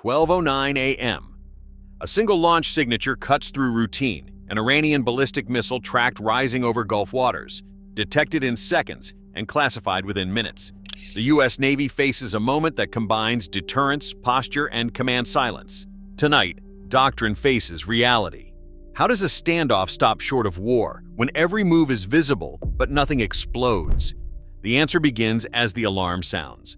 12:09 a.m. A single launch signature cuts through routine. An Iranian ballistic missile tracked rising over Gulf waters, detected in seconds and classified within minutes. The U.S. Navy faces a moment that combines deterrence, posture, and command silence. Tonight, doctrine faces reality. How does a standoff stop short of war when every move is visible but nothing explodes? The answer begins as the alarm sounds.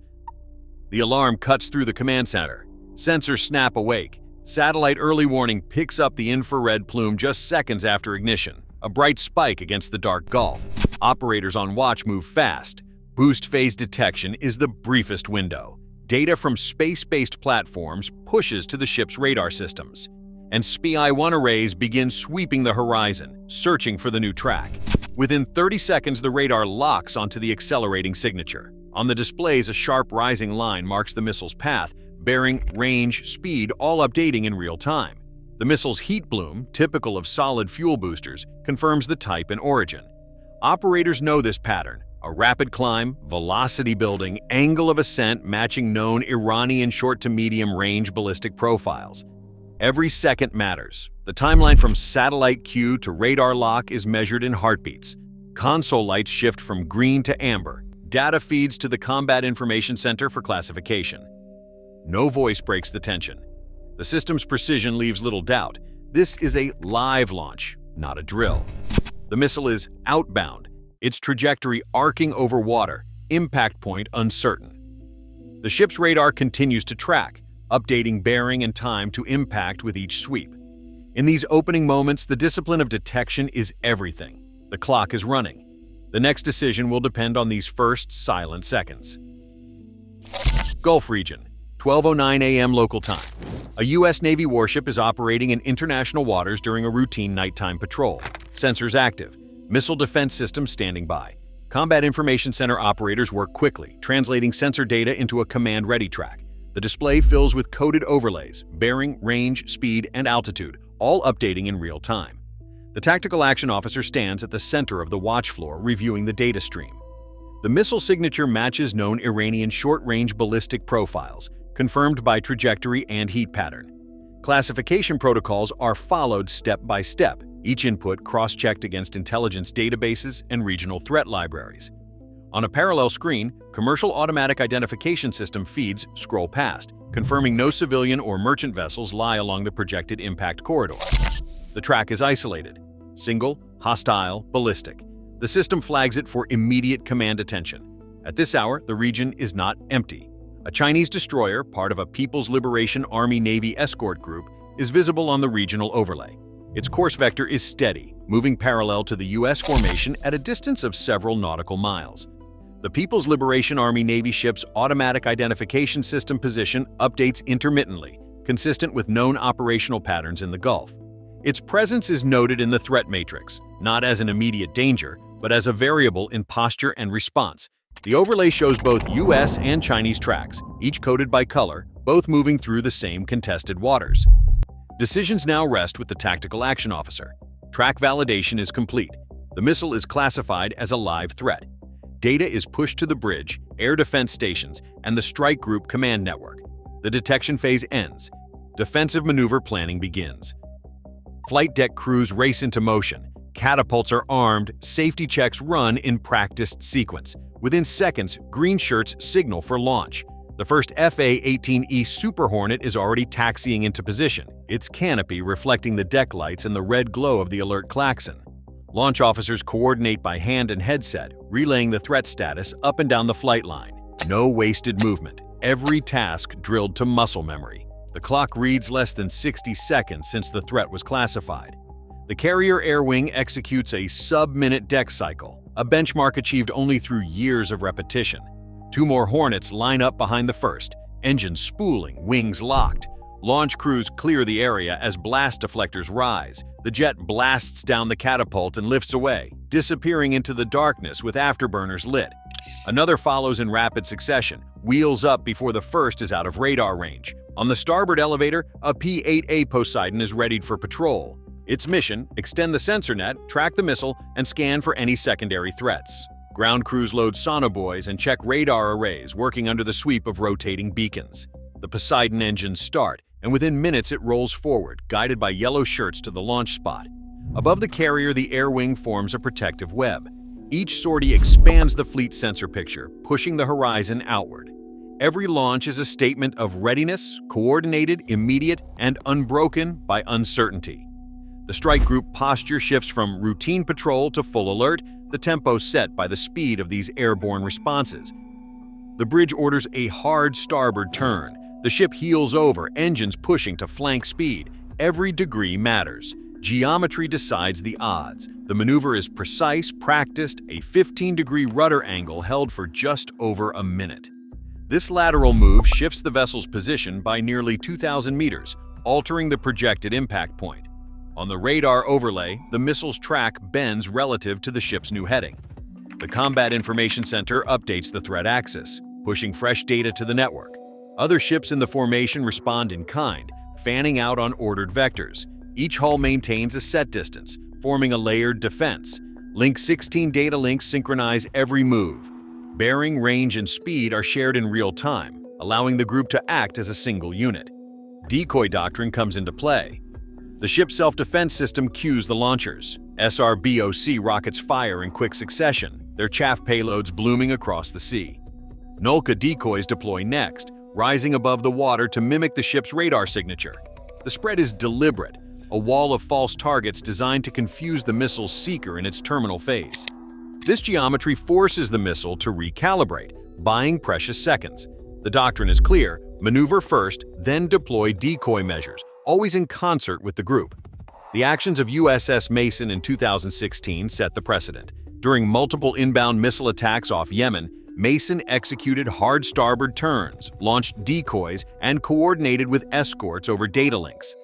The alarm cuts through the command center. Sensors snap awake. Satellite early warning picks up the infrared plume just seconds after ignition, a bright spike against the dark Gulf. Operators on watch move fast. Boost phase detection is the briefest window. Data from space-based platforms pushes to the ship's radar systems, and SPI-1 arrays begin sweeping the horizon, searching for the new track. Within 30 seconds, the radar locks onto the accelerating signature. On the displays, a sharp rising line marks the missile's path, bearing, range, speed, all updating in real time. The missile's heat bloom, typical of solid fuel boosters, confirms the type and origin. Operators know this pattern: a rapid climb, velocity building, angle of ascent matching known Iranian short to medium range ballistic profiles. Every second matters. The timeline from satellite cue to radar lock is measured in heartbeats. Console lights shift from green to amber. Data feeds to the Combat Information Center for classification. No voice breaks the tension. The system's precision leaves little doubt. This is a live launch, not a drill. The missile is outbound, its trajectory arcing over water, impact point uncertain. The ship's radar continues to track, updating bearing and time to impact with each sweep. In these opening moments, the discipline of detection is everything. The clock is running. The next decision will depend on these first silent seconds. Gulf region, 12:09 a.m. local time. A U.S. Navy warship is operating in international waters during a routine nighttime patrol. Sensors active. Missile defense systems standing by. Combat Information Center operators work quickly, translating sensor data into a command-ready track. The display fills with coded overlays, bearing, range, speed, and altitude, all updating in real time. The tactical action officer stands at the center of the watch floor, reviewing the data stream. The missile signature matches known Iranian short-range ballistic profiles, confirmed by trajectory and heat pattern. Classification protocols are followed step by step, each input cross-checked against intelligence databases and regional threat libraries. On a parallel screen, commercial automatic identification system feeds scroll past, confirming no civilian or merchant vessels lie along the projected impact corridor. The track is isolated: single, hostile, ballistic. The system flags it for immediate command attention. At this hour, the region is not empty. A Chinese destroyer, part of a People's Liberation Army Navy escort group, is visible on the regional overlay. Its course vector is steady, moving parallel to the U.S. formation at a distance of several nautical miles. The People's Liberation Army Navy ship's automatic identification system position updates intermittently, consistent with known operational patterns in the Gulf. Its presence is noted in the threat matrix, not as an immediate danger, but as a variable in posture and response. The overlay shows both U.S. and Chinese tracks, each coded by color, both moving through the same contested waters. Decisions now rest with the tactical action officer. Track validation is complete. The missile is classified as a live threat. Data is pushed to the bridge, air defense stations, and the strike group command network. The detection phase ends. Defensive maneuver planning begins. Flight deck crews race into motion. Catapults are armed, safety checks run in practiced sequence. Within seconds, green shirts signal for launch. The first FA-18E Super Hornet is already taxiing into position, its canopy reflecting the deck lights and the red glow of the alert klaxon. Launch officers coordinate by hand and headset, relaying the threat status up and down the flight line. No wasted movement. Every task drilled to muscle memory. The clock reads less than 60 seconds since the threat was classified. The carrier air wing executes a sub-minute deck cycle, a benchmark achieved only through years of repetition. Two more Hornets line up behind the first, engines spooling, wings locked. Launch crews clear the area as blast deflectors rise. The jet blasts down the catapult and lifts away, disappearing into the darkness with afterburners lit. Another follows in rapid succession, wheels up before the first is out of radar range. On the starboard elevator, a P-8A Poseidon is readied for patrol. Its mission: extend the sensor net, track the missile, and scan for any secondary threats. Ground crews load sonobuoys and check radar arrays, working under the sweep of rotating beacons. The The Poseidon engines start, and within minutes it rolls forward, guided by yellow shirts to the launch spot. Above the carrier, the air wing forms a protective web. Each sortie expands the fleet sensor picture, pushing the horizon outward. Every launch is a statement of readiness, coordinated, immediate, and unbroken by uncertainty. The strike group posture shifts from routine patrol to full alert, the tempo set by the speed of these airborne responses. The bridge orders a hard starboard turn. The ship heels over, engines pushing to flank speed. Every degree matters. Geometry decides the odds. The maneuver is precise, practiced, a 15-degree rudder angle held for just over a minute. This lateral move shifts the vessel's position by nearly 2,000 meters, altering the projected impact point. On the radar overlay, the missile's track bends relative to the ship's new heading. The Combat Information Center updates the threat axis, pushing fresh data to the network. Other ships in the formation respond in kind, fanning out on ordered vectors. Each hull maintains a set distance, forming a layered defense. Link 16 data links synchronize every move. Bearing, range, and speed are shared in real time, allowing the group to act as a single unit. Decoy doctrine comes into play. The ship's self-defense system cues the launchers. SRBOC rockets fire in quick succession, their chaff payloads blooming across the sea. Nulka decoys deploy next, rising above the water to mimic the ship's radar signature. The spread is deliberate, a wall of false targets designed to confuse the missile's seeker in its terminal phase. This geometry forces the missile to recalibrate, buying precious seconds. The doctrine is clear: maneuver first, then deploy decoy measures, always in concert with the group. The actions of USS Mason in 2016 set the precedent. During multiple inbound missile attacks off Yemen, Mason executed hard starboard turns, launched decoys, and coordinated with escorts over data links.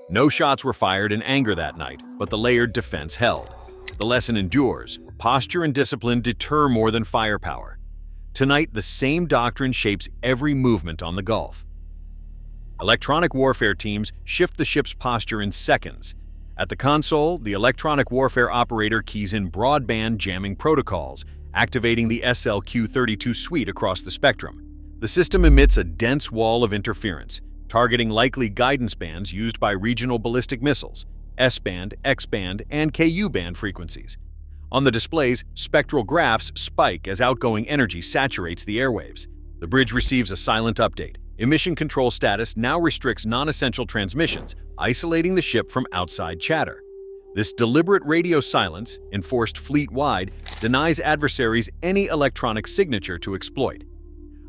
No shots were fired in anger that night, but the layered defense held. The lesson endures. Posture and discipline deter more than firepower. Tonight, the same doctrine shapes every movement on the Gulf. Electronic warfare teams shift the ship's posture in seconds. At the console, the electronic warfare operator keys in broadband jamming protocols, activating the SLQ-32 suite across the spectrum. The system emits a dense wall of interference, targeting likely guidance bands used by regional ballistic missiles, S-band, X-band, and Ku-band frequencies. On the displays, spectral graphs spike as outgoing energy saturates the airwaves. The bridge receives a silent update. Emission control status now restricts non-essential transmissions, isolating the ship from outside chatter. This deliberate radio silence, enforced fleet-wide, denies adversaries any electronic signature to exploit.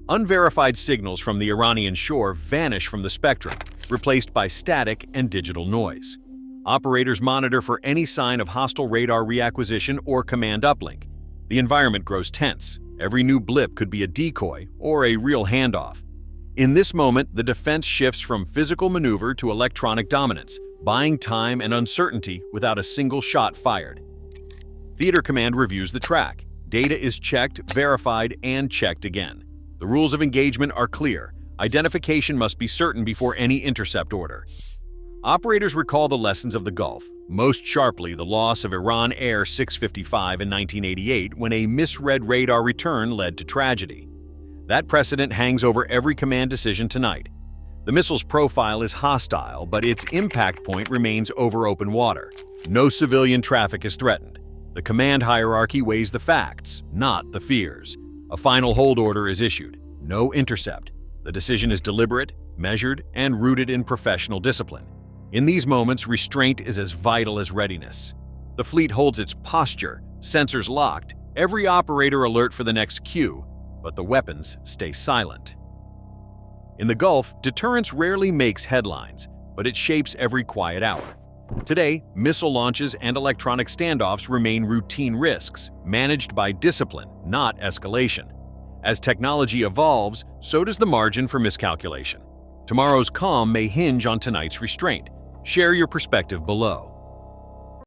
Unverified signals from the Iranian shore vanish from the spectrum, replaced by static and digital noise. Operators monitor for any sign of hostile radar reacquisition or command uplink. The environment grows tense. Every new blip could be a decoy or a real handoff. In this moment, the defense shifts from physical maneuver to electronic dominance, buying time and uncertainty without a single shot fired. Theater Command reviews the track. Data is checked, verified, and checked again. The rules of engagement are clear. Identification must be certain before any intercept order. Operators recall the lessons of the Gulf, most sharply the loss of Iran Air 655 in 1988 when a misread radar return led to tragedy. That precedent hangs over every command decision tonight. The missile's profile is hostile, but its impact point remains over open water. No civilian traffic is threatened. The command hierarchy weighs the facts, not the fears. A final hold order is issued. No intercept. The decision is deliberate, measured, and rooted in professional discipline. In these moments, restraint is as vital as readiness. The fleet holds its posture, sensors locked, every operator alert for the next cue, but the weapons stay silent. In the Gulf, deterrence rarely makes headlines, but it shapes every quiet hour. Today, missile launches and electronic standoffs remain routine risks, managed by discipline, not escalation. As technology evolves, so does the margin for miscalculation. Tomorrow's calm may hinge on tonight's restraint. Share your perspective below.